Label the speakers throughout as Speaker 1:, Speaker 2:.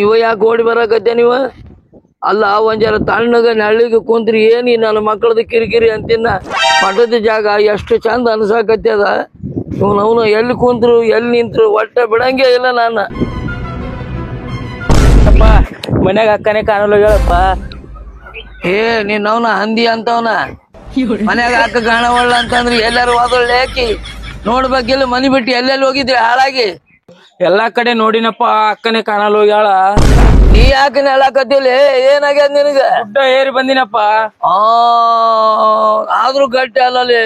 Speaker 1: ಇವ ಯಾಕೆ ಓಡಿ ಬರಕತ್ತೆ ನೀವ? ಅಲ್ಲ ಒಂದ್ ಜರ ತಣ್ಣಗ ನಳ್ಳಿಗೆ ಕುಂತ್ರಿ ಏನಿ ನನ್ನ ಮಕ್ಕಳದ ಕಿರಿಕಿರಿ ಅಂತಿನ್ನ ಮಠದ ಜಾಗ ಎಷ್ಟು ಚಂದ ಅನ್ಸಾಕತ್ಯದ. ಇವನವನು ಎಲ್ಲಿ ಕುಂತ್ರು ಎಲ್ಲಿ ನಿಂತ್ರು ಒಟ್ಟ ಬಿಡಂಗೆ ಇಲ್ಲ ನಾನು.
Speaker 2: ಅಪ್ಪ ಮನ್ಯಾಗ ಅಕ್ಕನೇ ಕಾಣಲ್ಲ ಹೇಳಪ್ಪ.
Speaker 1: ನೀನವನ ಹಂದಿ ಅಂತವನ ಮನ್ಯಾಗ ಅಕ್ಕ ಕಾಣವಲ್ಲ ಅಂತಂದ್ರಿ ಎಲ್ಲಾರು ಹೋದೊಳ್ಳೆ ಹಾಕಿ ನೋಡ್ಬೇಕಿಲ್ಲ ಮನಿ ಬಿಟ್ಟು ಎಲ್ಲೆಲ್ಲಿ ಹೋಗಿದ್ರಿ ಹಾಳಾಗಿ?
Speaker 2: ಎಲ್ಲಾ ಕಡೆ ನೋಡಿನಪ್ಪ, ಅಕ್ಕನೇ ಕಾಣಲ್ಲ ಹೋಗ್ಯಾಳ.
Speaker 1: ನೀ ಯಾಕೆ ಹೇಳಕತ್ತಿಲ್ಲ? ಏನಾಗ್ಯದ ನಿನಗ?
Speaker 2: ಗುಡ್ಡ ಏರಿ ಬಂದಿನಪ್ಪ.
Speaker 1: ಆದ್ರೂ ಗಟ್ಟಿ ಅಲ್ಲಲ್ಲಿ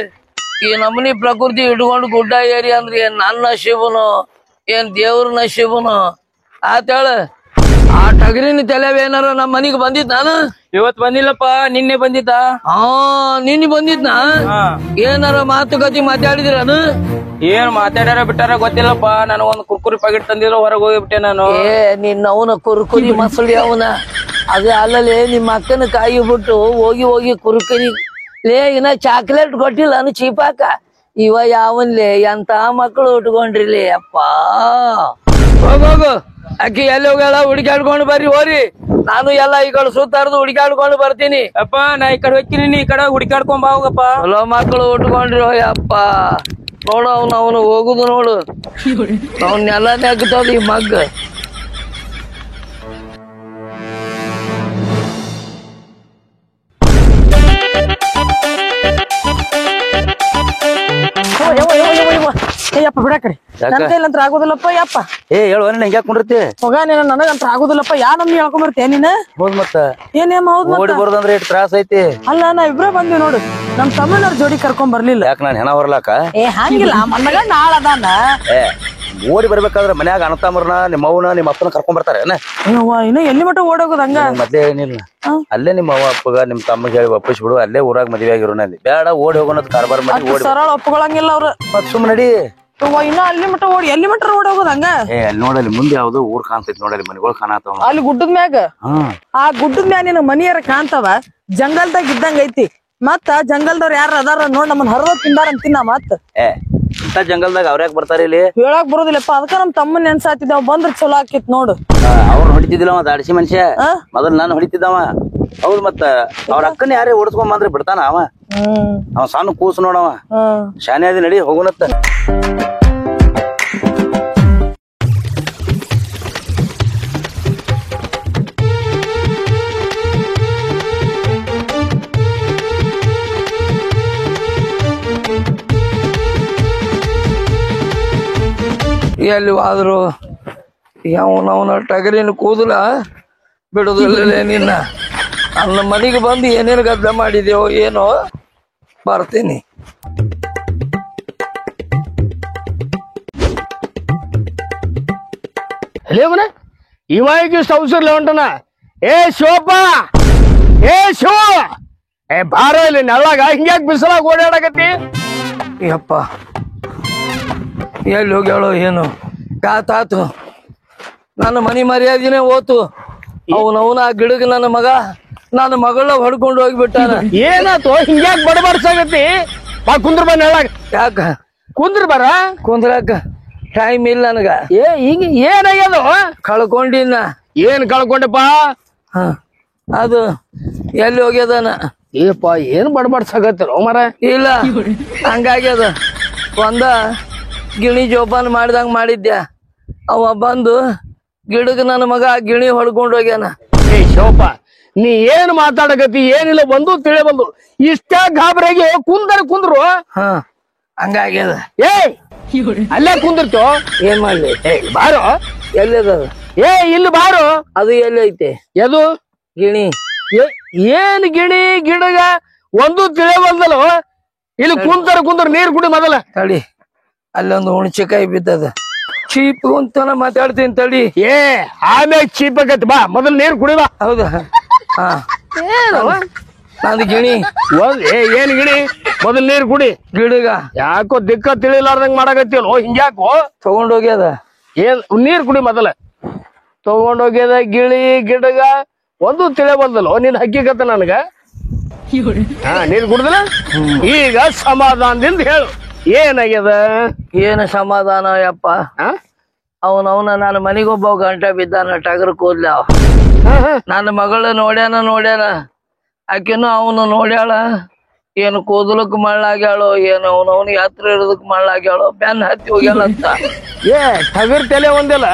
Speaker 1: ಈ ನಮ್ಮನಿ ಪ್ರಕೃತಿ ಇಟ್ಕೊಂಡು ಗುಡ್ಡ ಏರಿ ಅಂದ್ರಿ ಏನ್ ನನ್ನ ಶಿವನು ಏನ್ ದೇವ್ರನ ಶಿವನು ಆತೇಳ. ಆ ಟಗರಿನ ತಲೆವೇನಾರ ನಮ್ಮ ಮನಿಗ್ ಬಂದಿದ್ ನಾನು
Speaker 2: ಇವತ್ ಬಂದಿಲ್ಲಪ್ಪ, ನಿನ್ನೆ ಬಂದಿದ್ದ.
Speaker 1: ನಿನ್ನೆ ಬಂದಿದ್ನ? ಏನಾರ ಮಾತುಕತೆ ಮಾತಾಡಿದ್ರನು?
Speaker 2: ಏನ್ ಮಾತಾಡ್ಯಾರ ಬಿಟ್ಟಾರ ಗೊತ್ತಿಲ್ಲಪ್ಪ. ನಾನು ಒಂದ್ ಕುರ್ಕುರಿ ಪ್ಯಾಕೆಟ್ ತಂದಿದ್ರು ಹೊರಗೆ ಹೋಗಿಬಿಟ್ಟೆ ನಾನು.
Speaker 1: ನಿನ್ನ ಅವನ ಕುರ್ಕುರಿ ಮಸಳಿ ಅವನ ಅದೇ ಅಲ್ಲಲ್ಲಿ ನಿಮ್ಮ ಅಕ್ಕನ ಕಾಯಿ ಬಿಟ್ಟು ಹೋಗಿ ಹೋಗಿ ಕುರ್ಕುರಿ ಇನ್ನ ಚಾಕ್ಲೇಟ್ ಕೊಟ್ಟಿಲ್ಲ ಅನು ಚೀಪಾಕ. ಇವ ಯಾವನ್ಲೇ ಎಂತ ಮಕ್ಕಳು ಉಟ್ಕೊಂಡ್ರಿಲಿ ಅಪ್ಪ. ಹೋಗೋಗು ಅಕ್ಕಿ ಎಲ್ಲಿ ಹೋಗ್ಯಾಳ ಹುಡುಕಾಡ್ಕೊಂಡು ಬರ್ರಿ ಹೋರಿ. ನಾನು ಎಲ್ಲ ಈ ಕಡೆ ಸುತ್ತಾರ್ದು ಹುಡುಕಾಡ್ಕೊಂಡು ಬರ್ತೀನಿ.
Speaker 2: ಅಪ್ಪ ನಾ ಈ ಕಡೆ ಹೋಗ್ತೀನಿ, ನೀ ಈ ಕಡೆ ಹುಡುಕಾಡ್ಕೊಂಡ್ ಬಾ ಹೋಗಪ್ಪ.
Speaker 1: ಚಲೋ ಮಕ್ಕಳು ಉಟ್ಕೊಂಡ್ರಿ ಅಪ್ಪ. ನೋಡು ಅವನು ಹೋಗುದು ನೋಡು, ಅವನ್ನೆಲ್ಲ ನೆಗ್ತದ ಈ ಮಗ್ಗ.
Speaker 3: ಯಪ್ಪ ಬಿಡಾಕರಿ ನನ್ ಕೈಲಂತ್ರ ಆಗುದಿಲ್ಲಪ್ಪ. ಯಪ್ಪ
Speaker 2: ಹೇಳು ಹೆಂಗ್ ಕುಂಡಿರ್ತಿ
Speaker 3: ಹೋಗ ನೀನ ನನಗಂತ್ರ ಆಗುದಿಲ್ಲಪ್ಪ. ಯಾ ನಮ್ನಿ ಹೇಳ್ಕೊಂಡ್ ಬರ್ತೀಯ ನೀನ?
Speaker 2: ಹೌದ್ ಮತ್ತ
Speaker 3: ಏನೇಮ್ ಹೌದ್
Speaker 2: ಓಡಿ ಬರೋದಂದ್ರೆ ಎಷ್ಟು ತ್ರಾಸ ಐತಿ.
Speaker 3: ಅಲ್ಲ ನಾ ಇಬ್ರೇ ಬಂದ್ವಿ ನೋಡು, ನಮ್ ತಮ್ಮನವ್ರ ಜೋಡಿ ಕರ್ಕೊಂಡ್ ಬರ್ಲಿಲ್ಲ.
Speaker 2: ಯಾಕೆ ನಾನು ಹೆಣ ಬರ್ಲಾಕ?
Speaker 3: ಹಂಗಿಲ್ಲ, ಮನ್ನಗ ನಾಳ ಅದಾನ.
Speaker 2: ಓಡಿ ಬರ್ಬೇಕಾದ್ರೆ ಮನ್ಯಾಗ ಅಣ್ಣತಮ್ಮರ್ನ ನಿಮ್ಮ ಅವ್ವನ ನಿಮ್ಮ ಅಪ್ಪನ ಕರ್ಕೊಂಡ್ ಬರ್ತಾರೆ.
Speaker 3: ಇನ್ನು ಎಲ್ಲಿ ಮಟ್ಟ ಓಡೋಗೋದ್ ಹಂಗ?
Speaker 2: ಮೊದ್ಲೇ ಏನಿಲ್ಲ, ಅಲ್ಲೇ ನಿಮ್ಮ ಅವ್ವ ಅಪ್ಪಗ ನಿಮ್ ತಮ್ಮಗೆ ಹೇಳಿ ಒಪ್ಪಿಸಿ ಬಿಡು, ಅಲ್ಲೇ ಊರಾಗ ಮದ್ವೆ ಆಗಿರೋನಲ್ಲಿ ಬೇಡ ಓಡಿ ಹೋಗೋಣ ಕಾರ್ಬಾರ್ ಮಾಡಿ ಓಡಿ
Speaker 3: ಸರಳ ಒಪ್ಕೊಳಂಗಿಲ್ಲ ಅವ್ರ.
Speaker 2: ಸುಮ್ ನಡಿ.
Speaker 3: ಇನ್ನ ಅಲ್ಲಿ ಮಟ್ಟ ಓಡಿ ಎಲ್ಲಿ ಮಟ್ಟ ಓಡೋಗೋದ್ ಹಂಗ?
Speaker 2: ಅಲ್ಲಿ ನೋಡಲಿ ಮುಂದೆ ಯಾವ್ದು ಊರ್ ಕಾಣ್ತೈತಿ ನೋಡಲಿ, ಮನೆಗಳು ಕಾಣತಾವ
Speaker 3: ಅಲ್ಲಿ ಗುಡ್ಡದ ಮ್ಯಾಗ. ಆ ಗುಡ್ಡದ ಮ್ಯಾಗ ನಿನ್ ಮನಿಯರ ಕಾಣ್ತಾವ, ಜಂಗಲ್ದಾಗ ಇದ್ದಂಗ ಐತಿ. ಮತ್ತ ಜಂಗಲ್ದವ್ರ ಯಾರ ಅದಾರ ನೋಡ್ ನಮ್ಮನ್ ಹರಿದ ತಿಂದಾರ ಅಂತಿನ. ಮತ್
Speaker 2: ಇಂತ ಜಂಗಲ್ದಾಗ ಅವ್ರ್ಯಾಕ್ ಬರ್ತಾರ ಇಲ್ಲಿ?
Speaker 3: ಹೇಳಕ್ ಬರೋದಿಲ್ಲಪ್ಪ. ಅದಕ್ಕ ನಮ್ ತಮ್ಮನ್ ನೆನ್ಸಾತಿದ್ದಾವ, ಬಂದ್ರ ಚಲೋ ಆಕಿತ್ ನೋಡು.
Speaker 2: ಅವ್ರು ಹೊಡಿತಿದ್ದಿಲ್ಲ ಮತ್ತ ಅಡಿಸಿ ಮನುಷ್ಯ ಮೊದಲ್ ನಾನು ಹೊಡಿತಿದ್ದವ. ಹೌದ್ ಮತ್ತ ಅವ್ರ ಅಕ್ಕನ ಯಾರೇ ಓಡಿಸ್ಕೊಂಡ್ ಬಂದ್ರೆ ಬಿಡ್ತಾನ ಅವ? ಅವ ಸಣ್ಣ ಕೂಸು ನೋಡವ, ಶಾನೆ ಅದಿ, ನಡಿ ಹೋಗುನತ್ತ.
Speaker 1: ಎಲ್ಲಿ ಹೋದ್ರು ಅವನವನ ಟಗರಿನ ಕೂದಲ ಬಿಡುದಿಲ್ಲ ನಿನ್ನ. ನನ್ನ ಮನೆಗೆ ಬಂದು ಏನೇನು ಗದ್ದ ಮಾಡಿದೇವೋ ಏನೋ. ಬರ್ತೀನಿ.
Speaker 4: ಮನೆ ಇವಾಗ ಸೌಸರ್ಲೆ ಹೊಂಟನ. ಏ ಶಿವಪ್ಪ, ಏ ಶಿವ, ಬಾರ ಇಲ್ಲಿ ನೆಳ್ಳಾಗ ಹಿಂಗ್ಯಾಕ್ ಬಿಸಲಾಗ ಓಡಾಡಕತ್ತಿ?
Speaker 1: ಯಪ್ಪ ಎಲ್ಲಿ ಹೋಗ್ಯಾಳೋ ಏನು ಕಾತಾತು. ನನ್ನ ಮನಿ ಮರ್ಯಾದಿನೇ ಹೋತು. ಅವನವನ ಆ ಗಿಡಗ ನನ್ನ ಮಗಳ ಹೊಡ್ಕೊಂಡು ಹೋಗ್ಬಿಟ್ಟಾನ.
Speaker 4: ಏನಾತು ಹಿಂಗ್ಯಾಕ್ ಬಡಬಡ್ಸಾಗತ್ತಿ? ಬಾ ಕುಂದ್ರ ಬಾ ನೆಳ್ಳಾಗ.
Speaker 1: ಯಾಕ
Speaker 4: ಕುಂದ್ರ ಬಾರ.
Speaker 1: ಕುಂದ್ರಾಕ ಟೈಮ್ ಇಲ್ಲ ನನಗ.
Speaker 4: ಈಗ ಏನಾಗ್ಯದು?
Speaker 1: ಕಳ್ಕೊಂಡಿನ.
Speaker 4: ಏನ್ ಕಳ್ಕೊಂಡಪ್ಪ?
Speaker 1: ಅದು ಎಲ್ಲಿ ಹೋಗ್ಯದಾನ?
Speaker 4: ಏಪ್ಪ ಏನ್ ಬಡಬಡ್ಸಾಗತ್ತಿರೋ ಮರ?
Speaker 1: ಇಲ್ಲ ಹಂಗಾಗ್ಯದ. ಒಂದ ಗಿಣಿ ಜೋಪಾನ ಮಾಡ್ದಂಗ ಮಾಡಿದ್ಯ, ಅವ ಬಂದು ಗಿಡಗ ನನ್ನ ಮಗ ಗಿಣಿ ಹೊಡ್ಕೊಂಡು ಹೋಗ್ಯಾನ.
Speaker 4: ಏ ಶಿವಪ್ಪ, ನೀ ಏನ್ ಮಾತಾಡಕತ್ತಿ? ಏನಿಲ್ಲ, ಬಂದು ತಿಳಿ ಬಂದು ಇಷ್ಟ ಗಾಬರಿಯಾಗಿ ಕುಂದ್ರು.
Speaker 1: ಹಂಗಾಗ್ಯದ.
Speaker 4: ಏ ಅಲ್ಲೇ ಕುಂದಿರ್ತೋ,
Speaker 1: ಏನ್ ಮಾಡ್ಲಿ?
Speaker 4: ಬಾರೋ.
Speaker 1: ಎಲ್ಲಿದ?
Speaker 4: ಇಲ್ಲಿ ಬಾರೋ.
Speaker 1: ಅದು ಎಲ್ಲಿ ಐತೆ?
Speaker 4: ಎದು
Speaker 1: ಗಿಣಿ?
Speaker 4: ಏನ್ ಗಿಣಿ ಗಿಡಗ ಒಂದು ತಿಳಿ ಬಂದಲ್ಲ. ಇಲ್ಲಿ ಕುಂದ್ರ ನೀರ್ ಕುಡಿ ಮೊದಲ.
Speaker 1: ತಡಿ, ಅಲ್ಲೊಂದು ಹುಣಚಿಕಾಯಿ ಬಿದ್ದದ. ಚೀಪ್ ಅಂತಾನ ಮಾತಾಡ್ತೀನಿ ತಡಿ.
Speaker 4: ಆಮ್ಯಾಗ ಚೀಪ್ ಆಗತ್, ಬಾ ಮೊದಲ್ ನೀರ್ ಕುಡಿ ಬಾ.
Speaker 1: ಹೌದಾ? ನಂದು ಗಿಣಿ.
Speaker 4: ಏನ್ ಗಿಣಿ? ಮೊದಲ್ ನೀರ್ ಕುಡಿ.
Speaker 1: ಗಿಡಗ
Speaker 4: ಯಾಕೋ ದಿಕ್ಕ ತಿಳಿಲಾರ್ದಂಗ್ ಮಾಡಕತ್ತಿಯಲ್ಲೋ, ಹಿಂಗ್ಯಾಕೋ?
Speaker 1: ತಗೊಂಡೋಗ್ಯದ.
Speaker 4: ಏನ್ ನೀರ್ ಕುಡಿ ಮೊದಲ. ತಗೊಂಡೋಗ್ಯದ ಗಿಳಿ ಗಿಡಗ ಒಂದು ತಿಳಿಯಬಲ್ದಲ್ಲ ನಿನ್ ಹಕ್ಕಿಕತ್ತ ನನಗ ನೀನ್ ಕುಡ್ದಲ್ಲ ಈಗ ಸಮಾಧಾನದಿಂದ ಹೇಳು ಏನಾಗ್ಯದ
Speaker 1: ಏನು ಸಮಾಧಾನ ಯಪ್ಪ ಅವನವನ ನನ್ನ ಮನಿಗೊಬ್ಬ ಗಂಟೆ ಬಿದ್ದಾನ ಟಗರ್ ಕೂದ್ಲ ಅವ ನನ್ನ ಮಗಳು ನೋಡ್ಯಾನ ಆಕೆನು ಅವನು ನೋಡ್ಯಾಳ ಏನು ಕೂದಲಕ್ ಮಳ್ಳಾಗ್ಯಾಳೋ ಏನು ಅವನವನ್ ಯಾತ್ರ ಇರೋದಕ್ ಮಳ್ಳಾಗ್ಯಾಳೋ ಬೆನ್ನ ಹತ್ತಿ ಹೋಗ್ಯಾಳ ಅಂತ
Speaker 4: ಟಗರ್ ತಲೆ ಒಂದಿಲ್ಲ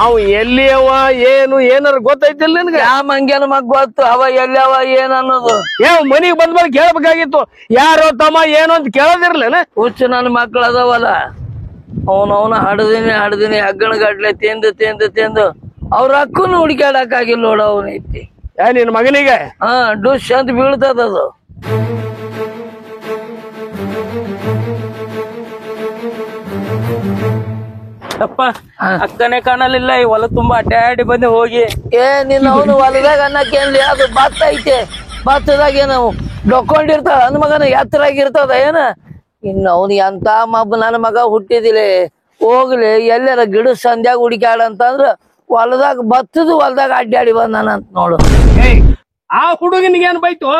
Speaker 4: ಅವ್ ಎಲ್ಲಿ ಅವ ಏನು ಏನಾರ ಗೊತ್ತೈತಿಲ್ಲ ನಿನ್ಗ
Speaker 1: ಯಾ ಮಂಗ್ಯಾನ ಮಗ್ ಗೊತ್ತು ಅವ ಎಲ್ಲಿ ಅವ ಏನ್ ಅನ್ನೋದು
Speaker 4: ಮನಿಗ್ ಬಂದ್ಮೇಲೆ ಕೇಳ್ಬೇಕಾಗಿತ್ತು ಯಾರೋ ತಮ್ಮ ಏನು ಅಂತ ಕೇಳೋದಿರ್ಲೇನ
Speaker 1: ಹುಚ್ಚು ನನ್ನ ಮಕ್ಳು ಅದಾವಲ್ಲ ಅವನವನ ಹಡ್ದಿನಿ ಹಗ್ಗಣ ಗಟ್ಲೆ ತಿಂದು ಅವ್ರ ಅಕ್ಕನು ಹುಡುಕ್ಯಾಡಕ್ ಆಗಿಲ್ಲ ನೋಡ ಅವನೈತಿ
Speaker 4: ನಿನ್ ಮಗನಿಗೆ
Speaker 1: ಡುಶ್ ಅಂತ ಬೀಳ್ತದ ಅದು
Speaker 5: ಅಪ್ಪ ಅಕ್ಕನೇ ಕಾಣಲಿಲ್ಲ ಈ ಹೊಲ ತುಂಬಾ ಅಡ್ಡಾಡಿ ಬಂದೆ ಹೋಗಿ
Speaker 1: ನಿನ್ನ ಅವನು ಹೊಲದಾಗ ಅನ್ನಕ್ಕೇನ್ಲಿ ಅದು ಭತ್ತ ಐತೆ ಭತ್ತದಾಗ ಏನು ಡೊಕ್ಕೊಂಡಿರ್ತಾವ ನನ್ನ ಮಗನ ಎತ್ತರಾಗಿರ್ತದ ಏನ ಇನ್ನು ಅವನು ಎಂತ ನನ್ನ ಮಗ ಹುಟ್ಟಿದಿಲೆ ಹೋಗ್ಲಿ ಎಲ್ಲಾರ ಗಿಡ ಸಂಧ್ಯಾಗ ಹುಡುಕ್ಯಾಡ ಅಂತಂದ್ರ ಹೊಲದಾಗ ಅಡ್ಡಾಡಿ ಬಂದಾನಂತ ನೋಡು
Speaker 4: ಆ ಹುಡುಗನಿಗೆ ಏನ್ ಬೈತು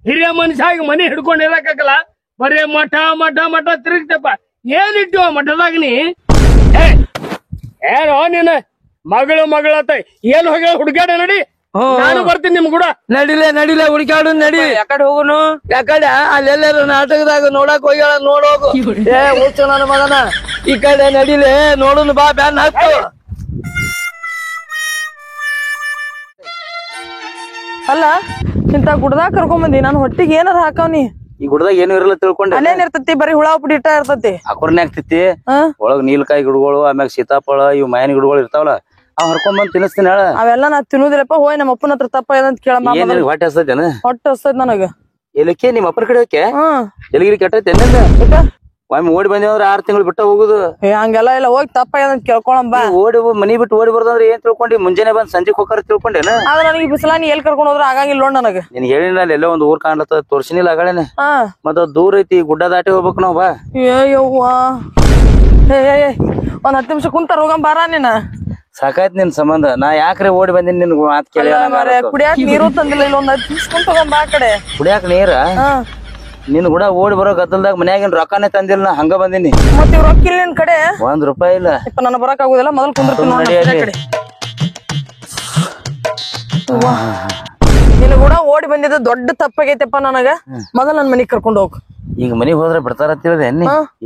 Speaker 4: ಹಿರಿಯ ಮನುಷ್ಯ ಮನಿ ಹಿಡ್ಕೊಂಡ್ ಇರಕಾಗಲ್ಲ ಬರೇ ಮಠ ತಿರುಗ್ತಪ್ಪ ಏನಿಟ್ಟು ಮಠದಾಗ ನೀ ಏನೋ ನೀನ್ ಮಗಳತ್ತ ಏನ್ ಹೋಗ ಹುಡುಗಾಡ ನಡಿ ನಾನು ಬರ್ತೀನಿ ನಿಮ್ ಕೂಡ
Speaker 1: ನಡಿಲೆ ಹುಡುಕಾಡು ನಡಿ
Speaker 5: ಯಾಕಡೆ ಹೋಗುನು
Speaker 1: ಯಾಕಡೆ ಅಲ್ಲೆಲ್ಲಾರ ನಾಟಕದಾಗ ನೋಡಕ್ ಹೋಗ್ಯಾಳ ನೋಡೋಗು ಹುಚ್ಚು ನನ್ನ ಮಗನ ಈ ಕಡೆ ನಡಿಲೆ ನೋಡುನು ಬಾ ಬ್ಯಾನ್ ಹಾಕು
Speaker 3: ಅಲ್ಲ ಇಂತ ಗುಡ್ದಾಗ ಕರ್ಕೊಂಡ್ ಬಂದಿ ನಾನು ಹೊಟ್ಟಿಗೆ ಏನಾರ ಹಾಕವ್ನಿ
Speaker 2: ಈ ಗುಡ್ದಾಗ ಏನು ಇರಲ್ಲ ತಿಳ್ಕೊಂಡೆ
Speaker 3: ಅಲ್ಲೇನ್ ಇರ್ತತಿ ಬರೀ ಹುಳ ಉಪ್ಪು ಇಟ್ಟ ಇರ್ತತಿ
Speaker 2: ಅಕುರ್ನೆ ಆಗ್ತೈತಿ ಒಳಗ್ ನೀಲ್ಕಾಯಿ ಗಿಡಗಳು ಆಮ್ಯಾಗ ಸೀತಾಫಳ ಇವ್ ಮಾಯನ ಗಿಡಗಳು ಇರ್ತಾವಲ್ಲ ಅವ್ ಹರ್ಕೊಂಡ್ ಬಂದ್ ತಿನ್ನಿಸ್ತೀನಿ ಹೇಳ
Speaker 3: ಅವೆಲ್ಲ ನಾ ತಿನ್ನುದಿಲ್ಲಪ್ಪ ಹೋಯ್ ನಮ್ಮ ಅಪ್ಪನ ಹತ್ರ ತಪ್ಪ ಏನಂತ ಕೇಳಮ್ಮ
Speaker 2: ಏನ್ ಹೊಟ್ಟೆ ಹಸ್ತೈತೇನ
Speaker 3: ಹೊಟ್ಟೆ ಹಸ್ತೈತ್ ನನಗ
Speaker 2: ಎಲ್ಲಿಕ್ಕೆ ನಿಮ್ಮ ಅಪ್ಪನ ಕಡೆ ಹೋಕೆ ಎಲ್ಲಿಗಿರಿ ಕೆಟ್ಟೈತೆ ಒಮ್ಮೆ ಓಡಿ ಬಂದೇವಂದ್ರ 6 ತಿಂಗಳು ಬಿಟ್ಟ ಹೋಗುದು
Speaker 3: ಹಂಗೆಲ್ಲ ಇಲ್ಲ ಹೋಗಿ ತಪ್ಪ ಏನಂತ ಕೇಳ್ಕೊಳಂಬ
Speaker 2: ಓಡಿ ಮನಿ ಬಿಟ್ಟು ಓಡಿ ಬರ್ದಂದ್ರೆ ಏನ್ ತಿಳ್ಕೊಂಡಿ ಮುಂಜಾನೆ ಬಂದ್ ಸಂಜೆ ಹೋಗಾರ ತಿಳ್ಕೊಂಡೇನ
Speaker 3: ಆದ್ರೆ ನನಗೆ ಬಿಸಿಲ ನೀ ಎಲ್ಲಿ ಕರ್ಕೊಂಡ್ ಹೋದ್ರ ಆಗಂಗಿಲ್ಲ ನೋಡ್ ನನಗ
Speaker 2: ನಿನ್ ಹೇಳಿನ ಎಲ್ಲೋ ಒಂದ್ ಊರ್ ಕಾಣ್ಲತ್ತ ತೋರ್ಸಿನಿಲ್ಲ ಆಗಳೇನೆ ಮತ್ತ ದೂರ ಐತಿ ಗುಡ್ಡ ದಾಟಿ ಹೋಗ್ಬೇಕು ನಾವ್ ಬಾ
Speaker 3: ಯವ್ವಾ ಒಂದ್ 10 ನಿಮಿಷ ಕುಂತಾರ ಹೋಗಂ ಬಾರ ನೀನ
Speaker 2: ಸಾಕಾಯ್ತು ನಿನ್ ಸಂಬಂಧ ನಾ ಯಾಕ್ರೆ ಓಡಿ ಬಂದಿನಿ ನಿನ್ ಮಾತ್ ಕೇಳಿ
Speaker 3: ಕುಡಿಯಾಕ ನೀರು ತಂದಿಲ್ಲ ಇಲ್ಲ ಒಂದ್ 10 ನಿಮಿಷ ಕುಂತ ಹೋಗಂ ಬಾ ಕಡೆ
Speaker 2: ಕುಡಿಯಾಕ ನೀರ ನಿನ್ ಕೂಡ ಓಡಿ ಬರೋ ಗದ್ದಲ್ದಾಗ ಮನ್ಯಾಗಿನ್ ರೊಕ್ಕನೇ ತಂದಿಲ್ಲ ನಾ ಹಂಗ ಬಂದಿನಿ
Speaker 3: ಮತ್ತೆ ರೊಕ್ಕ ಇಲ್ಲ ನಿನ್ ಕಡೆ
Speaker 2: ₹1 ಇಲ್ಲ
Speaker 3: ನನ್ನ ಬರಕ್ ಆಗುದಿಲ್ಲ ಮೊದಲು ಕುಂದಿರ್ತೀನಿ ನಿನ್ ಕೂಡ ಓಡಿ ಬಂದಿದ್ದ ದೊಡ್ಡ ತಪ್ಪಾಗೈತಪ್ಪ ನನಗ ಮೊದಲ್ ನನ್ ಮನಿಗ್ ಕರ್ಕೊಂಡ್ ಹೋಗ್
Speaker 2: ಈಗ ಮನಿಗ್ ಹೋದ್ರೆ ಬಿಡ್ತಾರ ತಿಳಿದೆ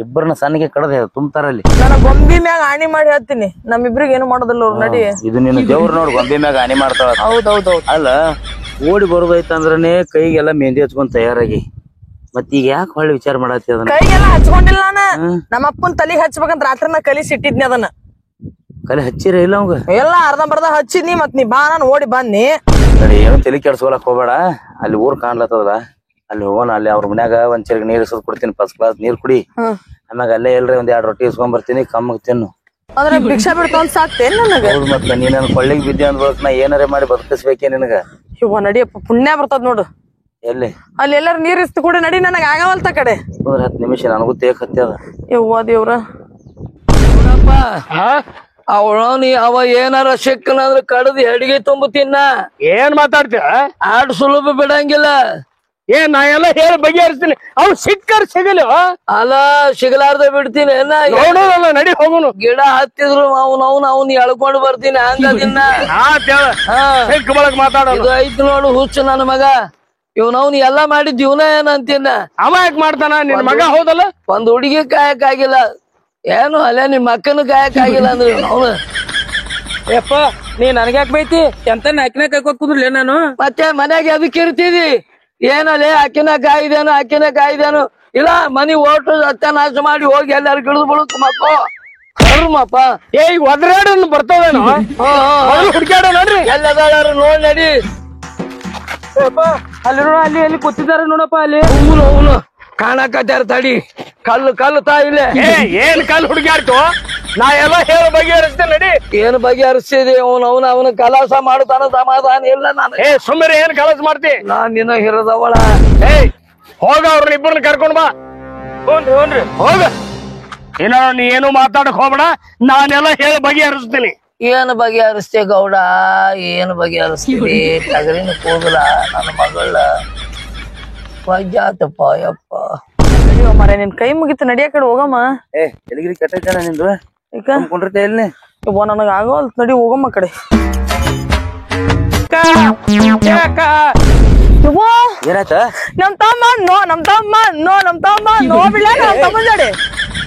Speaker 2: ಇಬ್ಬರನ್ನ ಸಣ್ಣಗೆ ಕಡದೆ ತುಂಬ್ತಾರ ಅಲ್ಲಿ
Speaker 3: ನನ್ನ ಗೊಂಬಿ ಮ್ಯಾಗ ಆಣಿ ಮಾಡಿ ಹೇಳ್ತೀನಿ ನಮ್ಮಿಬ್ರಿಗೆ ಏನು ಮಾಡೋದಿಲ್ಲ ಅವ್ರು ನಡಿ
Speaker 2: ಇದು ನಿನ್ನ ದೇವ್ರ ನೋಡ್ ಗೊಂಬೆ ಮ್ಯಾಗ ಆನಿ ಮಾಡ್ತಾಳ
Speaker 3: ಹೌದೌದೌದು
Speaker 2: ಅಲ್ಲ ಓಡಿ ಬರೋದೈತಂದ್ರನೇ ಕೈಗೆಲ್ಲ ಮೆಹಂದಿ ಹಚ್ಕೊಂಡ್ ತಯಾರಾಗಿ ಮತ್ ಈಗ ಯಾಕೆ ಹೊಳ್ಳಿ ವಿಚಾರ ಮಾಡತ್ತಿ ಅದನ್ನ
Speaker 3: ಕೈಗೆಲ್ಲ ಹಚ್ಕೊಂಡಿಲ್ಲ ನಾನು ನಮ್ಮ ಅಪ್ಪನ್ ತಲಿಗ್ ಹಚ್ಬೇಕಂತ ರಾತ್ರಿನ ಕಲಿಸಿ ಇಟ್ಟಿದ್ನಿ ಅದನ್ನ
Speaker 2: ಕಲೆ ಹಚ್ಚಿರ ಇಲ್ಲ ಅವಂಗ
Speaker 3: ಎಲ್ಲ ಅರ್ಧಂಬರ್ಧ ಹಚ್ಚಿದ್ನಿ ಮತ್ ನೀ ಬಾ ನಾನು ಓಡಿ ಬನ್ನಿ
Speaker 2: ನಡಿ ಏನು ತಲೆ ಕೆಡ್ಸ್ಕೊಳಕ್ ಹೋಗ್ಬೇಡ ಅಲ್ಲಿ ಊರ್ ಕಾಣ್ಲತ್ತದ ಅಲ್ಲಿ ಹೋಗೋಣ ಅಲ್ಲಿ ಅವ್ರ ಮನ್ಯಾಗ ಒಂದ್ ಚರಿಗೆ ನೀರ್ ಇಸದ್ ಕೊಡ್ತೀನಿ ಫಸ್ಟ್ ಕ್ಲಾಸ್ ನೀರ್ ಕುಡಿ ಆಮ್ಯಾಗ ಅಲ್ಲೇ ಎಲ್ರಿ ಒಂದ್ 2 ರೊಟ್ಟಿ ಇಸ್ಕೊಂಡ್ ಬರ್ತೀನಿ ಕಮ್ಮಗ್ ತಿನ್ನು
Speaker 3: ಅಂದ್ರೆ ಭಿಕ್ಷಾ ಬಿಡ್ಕೊಂಡ್ ಸಾಕ್ತೇನ್ ನನಗ
Speaker 2: ಹೌದು ಮತ್ತ ನೀನ್ ಕೊಳ್ಳಿಗ್ ಬಿದ್ದೆ ಅಂದ್ಬಳಕ್ ನಾ ಏನಾರೇ ಮಾಡಿ ಬದುಕಿಸ್ಬೇಕೇ ನಿನಗ
Speaker 3: ಇವ ನಡಿಯಪ್ಪ ಪುಣ್ಯ ಬರ್ತದ ನೋಡು
Speaker 2: ಎಲ್ಲಿ
Speaker 3: ಅಲ್ಲಿ ಎಲ್ಲಾರು ನೀರ್ ಇಸ್ತು ಕೂಡ ನಡಿ ನನಗ ಆಗವಲ್ತ ಕಡೆ
Speaker 2: 10 ನಿಮಿಷ ನನಗೂ ತೇಕ್ ಹತ್ಯದ
Speaker 3: ಯವ್ವ ದೇವ್ರ
Speaker 1: ಅವಳವನಿ ಅವ ಏನಾರ ಸಿಕ್ಕನಂದ್ರ ಕಡದ್ ಹೆಡಿಗೆ ತುಂಬ ತಿನ್ನ
Speaker 4: ಏನ್ ಮಾತಾಡ್ತೀಯ
Speaker 1: ಆಡ್ ಸುಲಭ ಬಿಡಂಗಿಲ್ಲ
Speaker 4: ನಾ ಎಲ್ಲ ಹೇಳಿ ಬಗೆಹರಿಸ್ತೀನಿ ಅವ್ ಸಿಕ್ಕರ್ ಸಿಗಲಿ
Speaker 1: ಅಲ್ಲ ಸಿಗಲಾರ್ದ ಬಿಡ್ತೀನಿ
Speaker 4: ನೋಡೋದಲ್ಲ ನಡಿ ಹೋಗುನು
Speaker 1: ಗಿಡ ಹತ್ತಿದ್ರು ಅವ್ನ ಎಳ್ಕೊಂಡ್ ಬರ್ತೀನಿ ಹಂಗದಿನ್ನ
Speaker 4: ಮಾತಾಡೋದು
Speaker 1: ಐತ್ ನೋಡು ಹುಚ್ಚು ನನ್ನ ಮಗ ಇವ್ನವ್ನ ಎಲ್ಲಾ ಮಾಡಿದ್ ಇವ್ನ ಏನಂತೀನ
Speaker 4: ಅವ ಯಾಕೆ ಮಾಡ್ತಾನ ನಿನ್ ಮಗ ಹೌದಲ್ಲ
Speaker 1: ಒಂದ್ ಹುಡುಗಿ ಕಾಯಕ್ ಆಗಿಲ್ಲ ಏನು ಅಲ್ಲೇ ನಿಮ್ ಮಕ್ಕನು ಕಾಯಕ್ ಆಗಿಲ್ಲ ಅಂದ್ರೆ ಅವನು
Speaker 5: ಯಪ್ಪ ನೀ ನನ್ಗ್ಯಾಕ್ ಬೈತಿ ಎಂತ ನಾಕಿನ ಕೈಕೋತ್ ಕುದ್ರಲೇ ನಾನು
Speaker 1: ಮತ್ತೆ ಮನ್ಯಾಗ ಅದಕ್ಕೆ ಇರ್ತಿದಿ ಏನಲ್ಲೇ ಅಕ್ಕಿನ ಕಾಯ್ದೇನು ಇಲ್ಲ ಮನಿ ಓಟು ಸತ್ಯನಾಶ ಮಾಡಿ ಹೋಗಿ ಎಲ್ಲಾರು ಗಿಡದ್ ಬಿಡುತ್ತ ಮಕ್ಕೋ ಕರ್ಮಪ್ಪ
Speaker 4: ಈಗ ಒದ್ರಾಡನ್ ಬರ್ತವೇನು ಹುಡುಕ್ಯಾಡ ನೋಡ್ರಿ
Speaker 1: ಎಲ್ಲದಾರು ನೋಡ್ ನಡಿ
Speaker 5: ಅಲ್ಲಿ ನೋಡ ಅಲ್ಲಿ ಕೂತಿದಾರ ನೋಡಪ್ಪ ಅಲ್ಲಿ
Speaker 1: ಅವನು ಕಾಣಕತ್ತಾರ ತಡಿ ಕಲ್ಲು ತಾ ಇಲ್ಲೇ
Speaker 4: ಏನ್ ಕಲ್ಲು ಹುಡುಕ್ಯಾಡ್ತು ನಾ ಎಲ್ಲ ಹೇಳಿ ಬಗೆಹರಿಸ್ತೇನೆ ನಡಿ
Speaker 1: ಏನ್ ಬಗೆಹರಿಸ್ತಿದಿ ಅವನ ಕಲಾಸ ಮಾಡ್ತಾನ ಸಮಾಧಾನ ಇಲ್ಲ ನಾನು
Speaker 4: ಸುಮ್ಮನೆ ಏನ್ ಕಲಸ ಮಾಡ್ತಿ
Speaker 1: ನಾನ್ ನಿನ್ನ ಹಿರದವಳ
Speaker 4: ಹೋಗ ಅವ್ರನ್ನ ಇಬ್ಬರನ್ನ ಕರ್ಕೊಂಡ್ ಬಾ
Speaker 5: ಹ್ಞೂನ್ರಿ
Speaker 4: ಹೋಗ ಏನೋ ನೀ ಏನು ಮಾತಾಡಕ್ ಹೋಗ್ಬೇಡ ನಾನೆಲ್ಲ ಹೇಳಿ ಬಗೆಹರಿಸ್ತೀನಿ
Speaker 1: ಏನು ಬಗೆಹರಿಸ್ತೆ ಗೌಡ, ಏನು ಬಗೆಹರಿಸ್ತೀವಿ? ಟಗರಿನ ಕೂದಲ ನನ್ನ ಮಗಳ ವಜ್ಜಾತಪ್ಪ ಯಪ್ಪ.
Speaker 3: ನಡಿಯೋ ಮರ, ನಿನ್ ಕೈ ಮುಗಿತು, ನಡಿಯ ಕಡೆ ಹೋಗಮ್ಮ.
Speaker 2: ಎಲ್ಲಿಗಿರಿ ಕೆಟ್ಟೈತಾನ ನಿಂದು?
Speaker 3: ಈಗ
Speaker 2: ಕುಂಡಿರ್ತೆ ಎಲ್ಲಿ?
Speaker 3: ನನಗ ಆಗೋಲ್, ನಡಿ ಹೋಗಮ್ಮ ಕಡೆ.
Speaker 2: ಏನಾಯ್ತ?
Speaker 3: ನಮ್ ತಮ್ಮ ನೋಡ್ಬಿಡ್ಲ ನಮ್ ತಮ್ಮ ಜೋಡಿ.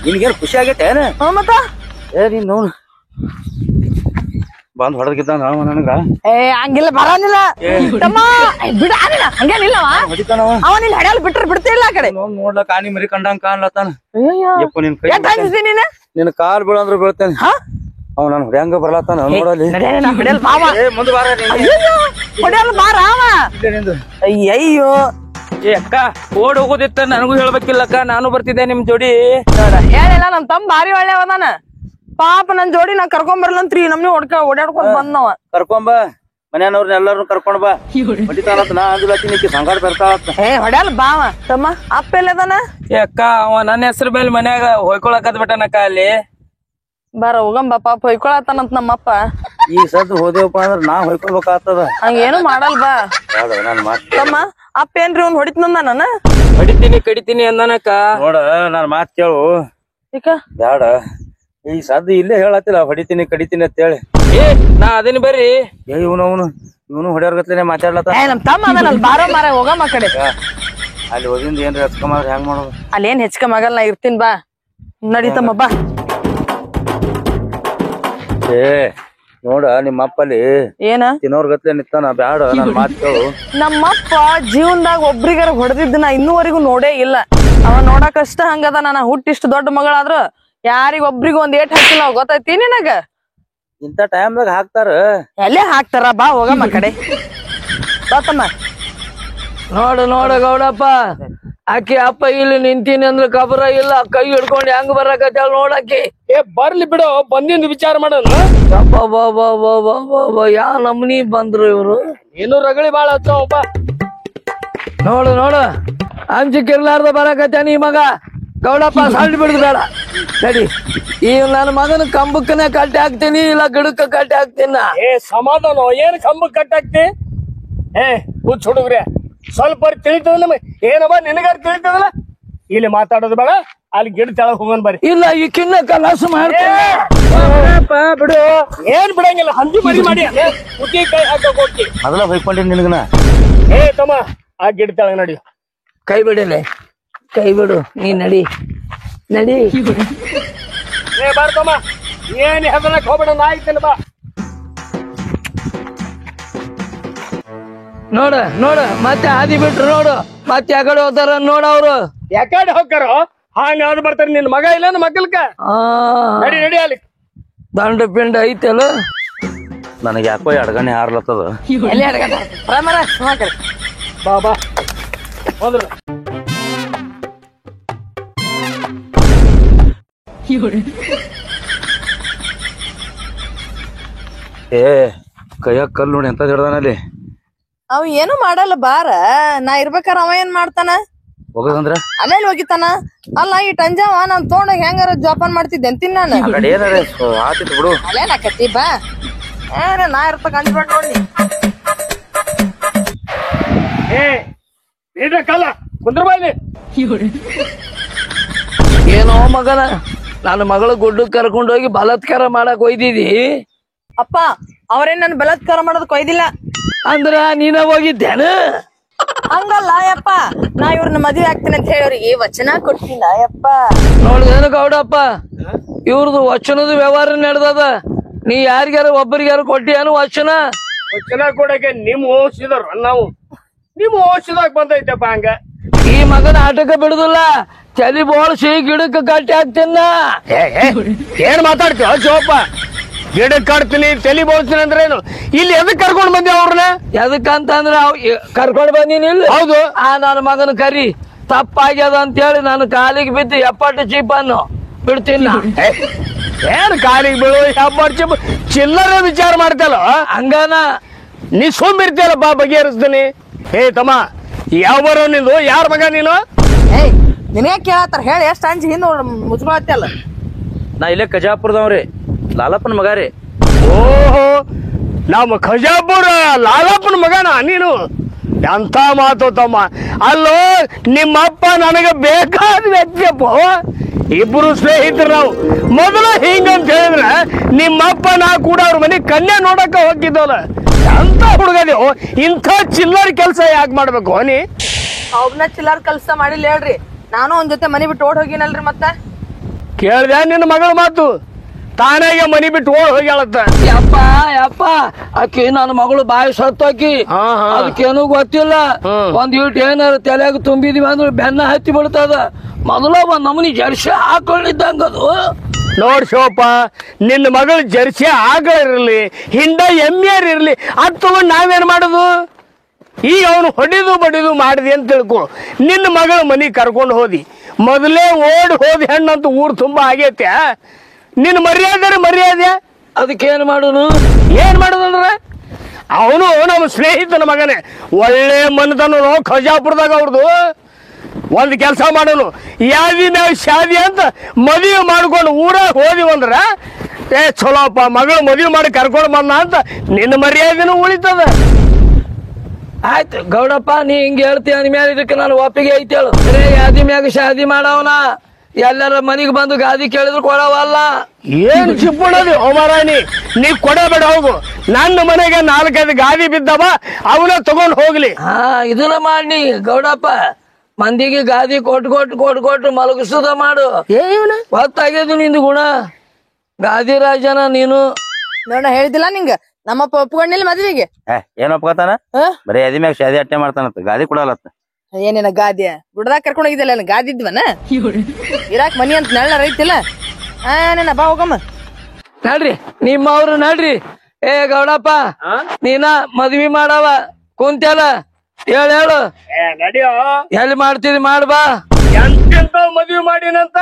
Speaker 2: ನಿನ್ಗೇನು ಖುಷಿ ಆಗೈತೆ ಏನ?
Speaker 3: ಮತ್ತ
Speaker 2: ನೀನ್ ನೋಡು ಬಂದ್ ಹೊಡೆದಕ್ಕಿದ್ದ ನಾವ ನನಗ
Speaker 3: ಹಂಗಿಲ್ಲ ಬರೋದಿಲ್ಲ ತಮ್ಮ, ಬಿಡ ಹಂಗೇನಿಲ್ಲವ. ಅವ ನಿನ್ ಹಡ್ಯಾಲ್ ಬಿಡ್ತಿಲ್ಲ ಆ ಕಡೆ.
Speaker 2: ನೋಡ್ಲಕ್ಕ ಆನಿ ಮರಿ ಕಂಡಂಗ ಕಾಣ್ಲತ್ತಾನ. ನಿನ್
Speaker 3: ನೀನ್
Speaker 2: ನಿನ್ ಕಾಲ್ ಬೀಳಂದ್ರ ಬೀಳ್ತೇನೆ. ಅವ್ ನನ್ ಹೊಡ್ಯಾಂಗ ಬರ್ಲತ್ತಾನ ನೋಡಲಿ. ಮುಂದೆ ಬಾರ
Speaker 3: ಹೊಡ್ಯಾಲ್ ಬಾರ ಅವ. ಅಯ್ಯಯ್ಯೋ
Speaker 5: ಅಕ್ಕ ಓಡ್ ಹೋಗೋದಿತ್ತ ನನಗೂ ಹೇಳ್ಬೇಕಿಲ್ಲಕ್ಕ, ನಾನು ಬರ್ತಿದ್ದೆ ನಿಮ್ ಜೋಡಿ.
Speaker 3: ಹೇಳಿಲ್ಲ, ನಮ್ ತಮ್ಮ ಬಾರಿ ಒಳ್ಳೆ ಅವದಾನ ಪಾಪ. ನನ್ ಜೋಡಿ ನಾ ಕರ್ಕೊಂಡ್ ಬರ್ಲಂತ್ರಿ ನಮ್ನಿ ಓಡಾಡ್ಕೊಂಡ್ ಬಂದವ.
Speaker 2: ಕರ್ಕೊಂಬ ಮನ್ಯಾನವ್ರನ್ನ ಎಲ್ಲಾರು ಕರ್ಕೊಂಡ್ ಬಾ. ಹೊಡಿತಾನತ್ ನಾ ಅಂದ್ಲತ್ತೀನಿ, ಸಂಗಾಟ ಬರ್ತಾಳತ್ತ.
Speaker 3: ಹೊಡ್ಯಾಲ್ ಬಾವ. ತಮ್ಮ ಅಪ್ಪ ಎಲ್ಲದಾನ?
Speaker 5: ಅಕ್ಕ ಅವ ನನ್ನ ಹೆಸರು ಮೇಲೆ ಮನ್ಯಾಗ ಹೊಯ್ಕೊಳಕದ್ ಬಿಟ್ಟನಕ್ಕ ಅಲ್ಲಿ.
Speaker 3: ಬಾರ ಹೋಗಂಬ, ಪಾಪ ಹೊಯ್ಕೊಳತಾನಂತ ನಮ್ಮಪ್ಪ.
Speaker 2: ಈಗ ಸದ್ ಹೋದೇವಪ್ಪ ಅಂದ್ರ ನಾ ಹೊಯ್ಕೊಳ್ಬೇಕಾಗ್ತದ.
Speaker 3: ಹಂಗೇನು ಮಾಡಲ್ ಬಾ.
Speaker 2: ನಾನ್ ಮಾತ್
Speaker 3: ತಮ್ಮ ಅಪ್ಪ ಏನ್ರಿ ಅವ್ನ್ ಹೊಡಿತಂದ ನಾನ?
Speaker 5: ಹೊಡಿತೀನಿ ಕಡಿತೀನಿ ಅಂದನಕ್ಕ.
Speaker 2: ನೋಡ ನಾನ್ ಮಾತ್ ಕೇಳು. ಬ್ಯಾಡ, ಈಗ ಸದ್ ಇಲ್ಲೇ ಹೇಳತ್ತಿಲ್ಲ ಹೊಡಿತೀನಿ ಕಡಿತೀನಿ ಅಂತ ಹೇಳಿ.
Speaker 5: ನಾ ಅದನ್ನ ಬರ್ರಿ.
Speaker 2: ಇವನು ಹೊಡ್ಯಾರ್ಗತ್ಲೇನೆ ಮಾತಾಡ್ಲತ್ತ.
Speaker 3: ನಮ್ ತಮ್ಮ ಅದನಲ್, ಬಾರ ಮಾರ ಹೋಗಮ್ಮ ಆ ಕಡೆ.
Speaker 2: ಅಲ್ಲಿ ಹೋದಿಂದ ಏನ್ರಿ ಹಚ್ಕೊಂಬಂದ್ರ ಹೆಂಗ್ ಮಾಡೋದು?
Speaker 3: ಅಲ್ಲಿ ಏನ್ ಹೆಚ್ಕ ಮಗಲ್, ನಾ ಇರ್ತೀನಿ ಬಾ. ನಡೀತಮ್ಮ ಬಾ.
Speaker 2: ನೋಡ ನಿಮ್ಮಪ್ಪಲ್ಲಿ
Speaker 3: ಏನ
Speaker 2: ತಿನ್ನೋರ್ ಗತ್ಲೆ ನಿತ್ತಾನ. ಬ್ಯಾಡ ನನ್ ಮಾತ್ ಕೇಳು.
Speaker 3: ನಮ್ಮಪ್ಪ ಜೀವನ್ದಾಗ ಒಬ್ರಿಗಾರ ಹೊಡೆದಿದ್ದ ನಾ ಇನ್ನೂವರೆಗೂ ನೋಡೇ ಇಲ್ಲ. ಅವ ನೋಡಕಷ್ಟ ಹಂಗದ. ನಾನು ಹುಟ್ಟಿಷ್ಟು ದೊಡ್ಡ ಮಗಳಾದ್ರು ಯಾರಿಗ ಒಬ್ರಿಗೂ ಒಂದ್ ಏಟ್ ಹಾಕಿಲ್ಲ, ಗೊತ್ತೈತಿ ನಿನಗ?
Speaker 2: ಇಂತ ಟೈಮ್ದಾಗ ಹಾಕ್ತಾರ.
Speaker 3: ಎಲ್ಲೇ ಹಾಕ್ತಾರ, ಬಾ ಹೋಗಮ್ಮ ಆ ಕಡೆ. ಬಾತಮ್ಮ.
Speaker 1: ನೋಡು ಗೌಡಪ್ಪ, ಆಕಿ ಅಪ್ಪ ಇಲ್ಲಿ ನಿಂತೀನಿ ಅಂದ್ರ ಕಬರ ಇಲ್ಲ, ಕೈ ಹಿಡ್ಕೊಂಡು ಹೆಂಗ್ ಬರಕತ್ತಾಳ ನೋಡಾಕಿ.
Speaker 4: ಬರ್ಲಿ ಬಿಡು, ಬಂದಿಂದ ವಿಚಾರ ಮಾಡೋಣ.
Speaker 1: ಯಾ ನಮ್ನಿ ಬಂದ್ರು ಇವ್ರು.
Speaker 4: ಏನು ರಗಳಿ ಬಾಳ ಹಚ್ಚವಪ್ಪ.
Speaker 1: ನೋಡು ಅಂಜಿಕಿರ್ಲಾರ್ದ ಬರಕತ್ತಾನ ಈ ಮಗ. ಗೌಡಪ್ಪ ಸಳ್ಳಿ ಬಿಡುದು ಬೇಡ, ನಡಿ. ಈ ನನ್ನ ಮಗನ ಕಂಬಕ್ಕನೆ ಕಟ್ಟಿ ಹಾಕ್ತೀನಿ, ಇಲ್ಲ ಗಿಡಕ್ಕ ಕಟ್ಟಿ ಹಾಕ್ತೀನ.
Speaker 4: ಸಮಾಧಾನ, ಏನ್ ಕಂಬಕ್ ಕಟ್ಟಾಕ್ತಿ? ಹುಚ್ಚ ಹುಡುಗ್ರೆ, ಸ್ವಲ್ಪ ತಿಳಿತದ ಏನವ ನಿನಗಾರ ತಿಳಿತದಲ್ಲ. ಇಲ್ಲಿ ಮಾತಾಡೋದು ಬೇಡ, ಅಲ್ಲಿ ಗಿಡ ತೆಳಗ್ ಹೋಗೋನ್ ಬರ್ರಿ.
Speaker 1: ಇಲ್ಲ ಈ ಕಿನ್ನ ಕಲಾಸ ಮಾಡ್ತೀನಿ
Speaker 4: ಬಿಡು. ಏನ್ ಬಿಡಂಗಿಲ್ಲ, ಹಂದಿ ಮರಿ ಮಾಡಿ ಹುಟ್ಟಿ ಕೈ ಹಾಕಕ್ ಹೋಗ್ತಿ.
Speaker 2: ಮೊದಲ ಹೊಯ್ಕೊಂಡಿ ನಿನಗನ.
Speaker 4: ತಮ್ಮ ಆ ಗಿಡ ತೆಳಗ್ ನಡಿ.
Speaker 1: ಕೈ ಬಿಡಲೆ, ಕೈ ಬಿಡು, ನೀ ನಡಿ.
Speaker 4: ಬಾರ್ತಮ್ಮ, ಏನ್ ಹೆದರಕ್ ಹೋಗ್ಬೇಡ, ನಾ ಆಯ್ತೇನೆ ಬಾ.
Speaker 1: ನೋಡ ಮತ್ತೆ ಹಾದಿ ಬಿಟ್ರು ನೋಡು, ಮತ್ತೆ ಯಾಕಡೆ ಹೋಗ್ತಾರ ನೋಡ ಅವ್ರು.
Speaker 4: ಯಾಕಡೆ ಹೋಗ್ತಾರೋ ಹಾಂಗ ಯಾವ್ದು ಬರ್ತಾರ. ನಿನ್ ಮಗ ಇಲ್ಲ ಮಕ್ಕಳ್ಕ ನಡಿ ಅಲ್ಲಿ.
Speaker 1: ದಂಡ ಪಿಂಡ ಐತಲ್ಲ.
Speaker 2: ನನಗೆ ಯಾಕೋ ಅಡ್ಗಣೆ ಹಾರ್ಲತ್ತದ.
Speaker 4: ಬಾ ಹೋದ್ರ.
Speaker 2: ಕೈಯಾಗ ಕಲ್ಲು ನೋಡಿ ಎಂತ ಹಿಡ್ದಾನಲ್ಲಿ.
Speaker 3: ಅವ ಏನು ಮಾಡಲ್ಲ, ಬಾರ. ನಾ ಇರ್ಬೇಕಾರ ಅವ ಏನ್ ಮಾಡ್ತಾನ?
Speaker 2: ಹೋಗದಂದ್ರ
Speaker 3: ಅಲ್ಲೇಲಿ ಹೋಗಿತಾನ. ಅಲ್ಲ ಈ ಟಂಜಾವ ನಾನ್ ತೊಗೊಂಡಾಗ ಹೆಂಗಾರ ಜೋಪಾನ್ ಮಾಡ್ತಿದ್ದೆ ಅಂತೀನಿ ನಾನು.
Speaker 2: ಆತಿತ್ತು ಬಿಡು.
Speaker 3: ಅಲ್ಲೇನಾಕತಿ ಬಾ. ನಾ ಇರ್ತಕ್ಕ ಅಂದ್ಬೇಡ ನೋಡಿ.
Speaker 4: ಕಲ್ಲ ಕುಂದ್ರ ಬಾಯ್ಲಿ.
Speaker 1: ಏನೋ ಮಗನ, ನನ್ನ ಮಗಳು ಗುಡ್ಡಕ್ ಕರ್ಕೊಂಡ್ ಹೋಗಿ ಬಲಾತ್ಕಾರ ಮಾಡಕ್ ಒಯ್ದಿದಿ.
Speaker 3: ಅಪ್ಪ ಅವ್ರೇನ್ ನನ್ ಬಲಾತ್ಕಾರ ಮಾಡೋದಕ್ ಒಯ್ದಿಲ್ಲ.
Speaker 1: ಅಂದ್ರ ನೀನ ಹೋಗಿದ್ದೇನ?
Speaker 3: ಹಂಗಲ್ಲ ಯಪ್ಪ, ನಾ ಇವ್ರನ್ನ ಮದ್ವೆ ಆಗ್ತೀನಿ ಅಂತ ಹೇಳಿ ಅವ್ರಿಗೆ ವಚನ ಕೊಡ್ತೀನ ಯಪ್ಪ.
Speaker 1: ನೋಡ್ದೇನು ಗೌಡಪ್ಪ, ಇವ್ರದ್ದು ವಚನದ ವ್ಯವಹಾರ ನಡೆದದ. ನೀ ಯಾರಿಗಾರ ಒಬ್ಬರಿಗಾರ ಕೊಟ್ಟಿಯೇನು ವಚನ?
Speaker 4: ವಚನ ಕೊಡಕ್ಕೆ ನಿಮ್ ಓದಿಸಿದಾರ, ನಾವು ನಿಮ್ ಓದಿಸಿದಾಗ ಬಂದೈತಪ್ಪ. ಹಂಗ
Speaker 1: ಈ ಮಗನ ಆಟಕ್ಕೆ ಬಿಡುದಿಲ್ಲ, ತಲಿ ಬೋಳ್ಸಿ ಗಿಡಕ್ಕೆ ಕಟ್ಟಿ ಹಾಕ್ತೀನ.
Speaker 4: ಏನ್ ಮಾತಾಡ್ತೀವ ಶಿವಪ್ಪ? ಗಿಡಕ್ ಕಾಡ್ತೀನಿ, ತಲಿ ಬೋಳ್ತೀನಿ ಅಂದ್ರೆ ಏನು? ಇಲ್ಲಿ ಎದಕ್ ಕರ್ಕೊಂಡ್ ಬಂದಿ ಅವ್ರನ್ನ?
Speaker 1: ಎದಕ್ಕಂತಂದ್ರ ಕರ್ಕೊಂಡ್ ಬಂದಿನಿ. ಇಲ್ಲ ಹೌದು, ನನ್ನ ಮಗನ ಕರಿ ತಪ್ಪಾಗ್ಯದ ಅಂತೇಳಿ ನಾನು ಕಾಲಿಗೆ ಬಿದ್ದು ಎಪ್ಪಟ್ಟು ಚೀಪನ್ನು ಬಿಡ್ತೀನಿ.
Speaker 4: ಏನ್ ಕಾಲಿಗೆ ಬೀಳು ಎಪ್ಪಟ್ಟು ಚೀಪ ಚಿಲ್ಲರ ವಿಚಾರ ಮಾಡ್ತಲ್ಲ
Speaker 1: ಹಂಗಾನ?
Speaker 4: ನೀ ಸೋಂಬಿರ್ತಿಯಲ್ಲ, ಬಾ ಬಗೆಹರಿಸ್ತೀನಿ. ತಮ್ಮ ಯಾವ ಬರೋ ನಿಂದು? ಯಾರ ಮಗ ನೀನು?
Speaker 3: ನಿನಗೆ ಕೇಳತ್ತಾರ ಹೇಳಿ, ಎಷ್ಟು ಅಂಜಿ ಹಿಂದ ಮುಚ್ಕೊಳತ್ತಲ್ಲ.
Speaker 2: ನಾ ಇಲ್ಲೇ ಕಜಾಪುರದವ್ರಿ, ಲಾಲಪ್ಪನ ಮಗ ರೀ.
Speaker 4: ಓಹೋ ನಮ್ಮ ಖಜಾಪುರ ಲಾಲಪ್ಪನ ಮಗನ ನೀನು? ಎಂತ ಮಾತು ತಮ್ಮ. ಅಲ್ಲೋ ನಿಮ್ಮಪ್ಪ ನನಗೆ ಬೇಕಾದ ವ್ಯಕ್ತಿಯಪ್ಪ. ಇಬ್ರು ಸ್ನೇಹಿತರು ನಾವು. ಮೊದಲು ಹಿಂಗಂತ ಹೇಳಿದ್ರೆ ನಿಮ್ಮಪ್ಪ ನಾ ಕೂಡ ಅವ್ರ ಮನೆ ಕನ್ಯಾ ನೋಡಕ ಹೋಗಿದ್ದವಲ್ಲ. ಎಂತ ಹುಡುಗದೇವು, ಇಂಥ ಚಿಲ್ಲರ್ ಕೆಲಸ ಯಾಕೆ ಮಾಡ್ಬೇಕು ನೀ?
Speaker 3: ಒಬ್ನ ಚಿಲ್ಲರ್ ಕೆಲ್ಸ ಮಾಡಿಲ್ಲ ಹೇಳ್ರಿ. ನಾನು ಒಂದ್ ಜೊತೆ ಮನಿ ಬಿಟ್ಟು ಓಡ್ ಹೋಗಿನಲ್ರಿ. ಮತ್ತೆ
Speaker 4: ಕೇಳ್ದೆ ನಿನ್ನ ಮಗಳ ಮಾತು? ತಾನಾಗೆ ಮನಿ ಬಿಟ್ಟು ಓಡ್ ಹೋಗ್ಯಾಳತ್ತ.
Speaker 1: ಯಪ್ಪ ಯಪ್ಪ ಆಕಿ ನನ್ನ ಮಗಳು ಬಾಯಿ ಸತ್ತೋಕಿ. ಅದಕ್ಕೇನು ಗೊತ್ತಿಲ್ಲ. ಒಂದ್ ಇಟ್ ಏನಾರ ತಲೆಯಾಗ ತುಂಬಿದ್ವಿ ಅಂದ್ರೆ ಬೆನ್ನ ಹತ್ತಿ ಬಿಡ್ತದ. ಮೊದಲ ಒಂದ್ ನಮನಿ ಜರ್ಸಿ ಹಾಕೊಂಡಿದ್ದಂಗ ಅದು.
Speaker 4: ನೋಡ್ ಶಿವಪ್ಪ, ನಿನ್ನ ಮಗಳು ಜರ್ಸಿ ಆಗ ಇರ್ಲಿ, ಹಿಂಡ ಎಮ್ಮೆಯರ್ ಇರ್ಲಿ, ಅದ್ ತಗೊಂಡ್ ನಾವೇನ್ ಮಾಡುದು? ಈಗ ಅವನು ಹೊಡಿದು ಬಡಿದು ಮಾಡಿದೆ ಅಂತ ತಿಳ್ಕೊ. ನಿನ್ನ ಮಗಳ ಮನಿ ಕರ್ಕೊಂಡು ಹೋದಿ, ಮೊದಲೇ ಓಡಿ ಹೋದಿ ಹೆಣ್ಣಂತ ಊರ್ ತುಂಬಾ ಆಗೈತೆ. ನಿನ್ನ ಮರ್ಯಾದೆ
Speaker 1: ಅದಕ್ಕೇನ್ ಮಾಡುನು?
Speaker 4: ಏನ್ ಮಾಡುದಂದ್ರ ಅವನು ನಮ್ಮ ಸ್ನೇಹಿತನ ಮಗನೇ. ಒಳ್ಳೆ ಮನತನ ಖಜಾಪುರದಾಗ ಅವ್ರದು. ಒಂದ್ ಕೆಲಸ ಮಾಡೋನು, ಯಾದಿ ಮ್ಯಾಗ ಶಾದಿ ಅಂತ ಮದುವೆ ಮಾಡ್ಕೊಂಡು ಊರಾಗ ಹೋದಿವಂದ್ರ ಚಲೋಪ್ಪ, ಮಗಳು ಮದುವೆ ಮಾಡಿ ಕರ್ಕೊಂಡು ಬಂದ ಅಂತ ನಿನ್ನ ಮರ್ಯಾದೆನೂ ಉಳಿತದ.
Speaker 1: ಆಯ್ತು ಗೌಡಪ್ಪ, ನೀ ಹಿಂಗ ಹೇಳ್ತೀಯ ಅಂದ್ಮೇಲೆ ಇದಕ್ಕೆ ನಾನು ಒಪ್ಪಿಗೆ ಐತೇಳು. ಯಾದಿ ಮ್ಯಾಗ ಶಾದಿ ಮಾಡವನ ಎಲ್ಲರ ಮನಿಗ್ ಬಂದು ಗಾದಿ ಕೇಳಿದ್ರು ಕೊಡವಲ್ಲ.
Speaker 4: ಏನ್ ಚಿಪ್ಪಣದು ಹೋಮರಾಣಿ, ನೀ ಕೊಡಬೇಡ ಹೋಗು. ನನ್ನ ಮನೆಗೆ 4-5 ಗಾದಿ ಬಿದ್ದವ, ಅವನ ತಗೊಂಡ್ ಹೋಗ್ಲಿ.
Speaker 1: ಇದನ್ನ ಮಾಡಿ ಗೌಡಪ್ಪ, ಮಂದಿಗೆ ಗಾದಿ ಕೊಟ್ಟು ಮಲಗಿಸುದ ಮಾಡು. ಗೊತ್ತಾಗ್ಯದು ನಿಂದು ಗುಣ. ಗಾದಿ ರಾಜನ ನೀನು.
Speaker 3: ನೋಡ ಹೇಳಿದಿಲ್ಲ ನಿಂಗ, ನಮ್ಮಪ್ಪ ಒಪ್ಕೊಂಡಿಲ್ಲ ಮದ್ವಿಗೆ.
Speaker 2: ಏನ್ ಒಪ್ಕೋತಾನ? ಬರೀ ಅದಿ ಮ್ಯಾಗ ಶಾದಿ ಅಟ್ಟೆ ಮಾಡ್ತಾನತ್ತ, ಗಾದಿ ಕೊಡಲತ್ತ.
Speaker 3: ಏನೇನ ಗಾದಿ ಗುಡ್ದಾಗ ಕರ್ಕೊಂಡ್ ಹೋಗಿದ್ದಲ್ಲ, ಗಾದಿ ಇದ್ವನ ಇರಾಕ್ ಮನಿ ಅಂತ ನೆಳ್ಳ ರೈತಿಲ್ಲ. ನೇನ ಬಾ ಹೋಗಮ್ಮ.
Speaker 1: ನಡ್ರಿ ನಿಮ್ಮವ್ರು ನಡ್ರಿ. ಏ ಗೌಡಪ್ಪ, ನೀನ ಮದ್ವಿ ಮಾಡವ ಕುಂತಲ್ಲ, ಹೇಳು
Speaker 4: ನಡಿಯೋ.
Speaker 1: ಎಲ್ಲಿ ಮಾಡ್ತೀರಿ ಮಾಡ್ಬಾ.
Speaker 4: ಎಂತೆಂತ ಮದ್ವಿ ಮಾಡಿನಂತ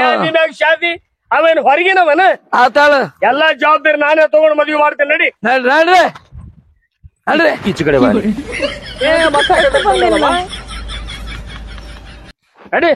Speaker 4: ಯಾದಿ ಮ್ಯಾಗ ಶಾದಿ, ಅವೇನ್ ಹೊರಗಿನವನ?
Speaker 1: ಆತಾಳ
Speaker 4: ಎಲ್ಲಾ ಜವಾಬ್ದಾರಿ ನಾನೇ ತಗೊಂಡ್ ಮದ್ವಿ ಮಾಡ್ತೇನೆ. ನಡಿ
Speaker 1: ನಡ್ರಿ ನಡ್ರಿ
Speaker 2: ಈಚೆ ಕಡೆ ಬಾ.
Speaker 4: ನಡಿ.